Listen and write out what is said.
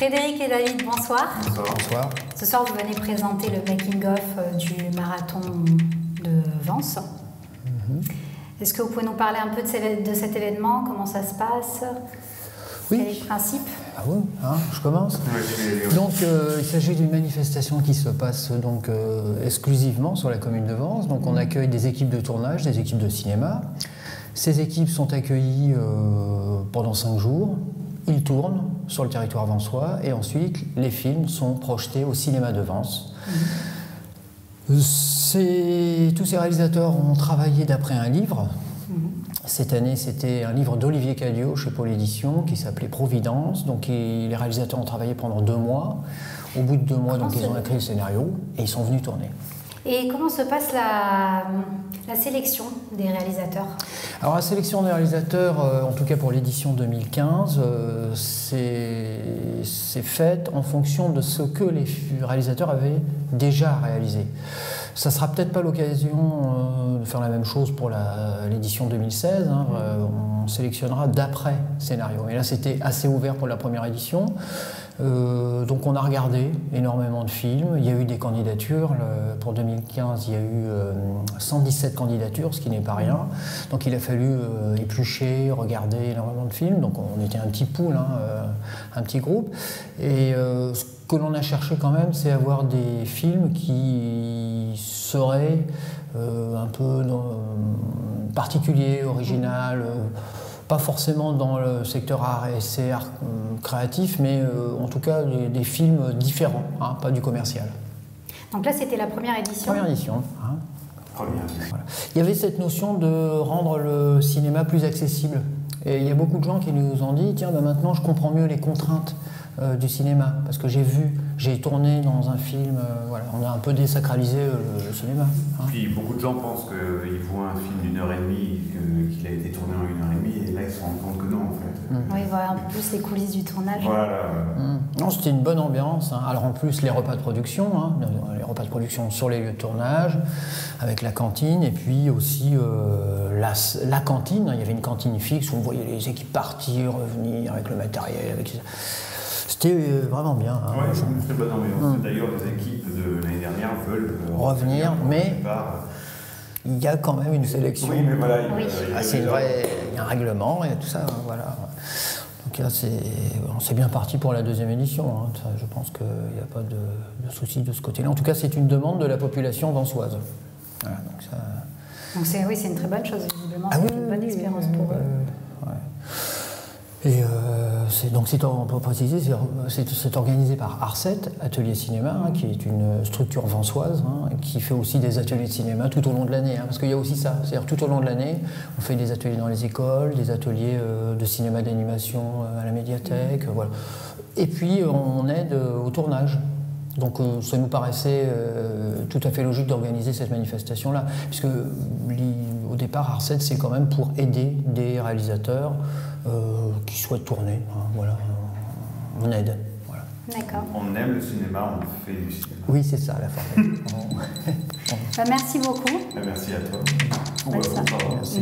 Frédéric et David, bonsoir. Bonsoir. Ce soir, vous venez présenter le making-of du marathon de Vence. Est-ce que vous pouvez nous parler un peu de cet événement? Comment ça se passe? Oui. Quel est le principe? Ah oui, hein, je commence. Donc, il s'agit d'une manifestation qui se passe donc, exclusivement sur la commune de Vence. Donc, on accueille des équipes de tournage, des équipes de cinéma. Ces équipes sont accueillies pendant 5 jours. Ils tournent sur le territoire vensois et ensuite les films sont projetés au cinéma de Vence. Tous ces réalisateurs ont travaillé d'après un livre. Cette année, c'était un livre d'Olivier Cadiot chez Pôle Édition qui s'appelait Providence. Donc, les réalisateurs ont travaillé pendant 2 mois. Au bout de 2 mois, donc, ils ont écrit le scénario et ils sont venus tourner. Et comment se passe la sélection des réalisateurs? Alors la sélection des réalisateurs, en tout cas pour l'édition 2015, c'est faite en fonction de ce que les réalisateurs avaient déjà réalisé. Ça ne sera peut-être pas l'occasion de faire la même chose pour l'édition 2016. Hein. On sélectionnera d'après scénario. Et là, c'était assez ouvert pour la première édition. Donc on a regardé énormément de films. Il y a eu des candidatures. Pour 2015, il y a eu 117 candidatures, ce qui n'est pas rien. Donc il a fallu éplucher, regarder énormément de films. Donc on était un petit pool, hein, un petit groupe. Et ce que l'on a cherché quand même, c'est avoir des films qui seraient un peu particuliers, original. Pas forcément dans le secteur art et essai, art créatif, mais en tout cas des films différents, hein, pas du commercial. Donc là, c'était la première édition. Première édition. Hein. Voilà. Il y avait cette notion de rendre le cinéma plus accessible. Et il y a beaucoup de gens qui nous ont dit, tiens, ben maintenant je comprends mieux les contraintes du cinéma, parce que j'ai tourné dans un film, voilà, on a un peu désacralisé le cinéma. Hein. Puis beaucoup de gens pensent qu'ils voient un film d'1h30, qu'il a été tourné en 1h30, et là ils se rendent compte que non en fait. Oui, voilà un peu plus les coulisses du tournage. Voilà. Non, c'était une bonne ambiance. Hein. Alors en plus, les repas de production, hein, les repas de production sur les lieux de tournage, avec la cantine, et puis aussi la cantine. Il y avait une cantine fixe où on voyait les équipes partir, revenir avec le matériel, avec... C'était vraiment bien. Hein. Oui, c'est une très bonne ambiance. D'ailleurs, les équipes de l'année dernière veulent revenir, mais il y a quand même une sélection. Oui, mais voilà. Il y a un règlement et tout ça. Voilà. Donc là, c'est bien parti pour la 2e édition. Hein. Ça, je pense qu'il n'y a pas de souci de ce côté-là. En tout cas, c'est une demande de la population vensoise. Voilà, donc oui, c'est une très bonne chose, visiblement. Ah, c'est une bonne expérience pour eux. Ouais. Et on peut préciser, c'est organisé par Arset, Atelier Cinéma, hein, qui est une structure vensoise, hein, qui fait aussi des ateliers de cinéma tout au long de l'année, hein, parce qu'il y a aussi ça, c'est-à-dire tout au long de l'année, on fait des ateliers dans les écoles, des ateliers de cinéma d'animation à la médiathèque, voilà. Et puis on aide au tournage. Donc ça nous paraissait tout à fait logique d'organiser cette manifestation-là, puisque au départ, Arset, c'est quand même pour aider des réalisateurs qui souhaitent tourner. Hein, voilà, on aide. Voilà. D'accord. On aime le cinéma, on fait du cinéma. Oui, c'est ça, la formule. Merci beaucoup. Merci à toi. Merci.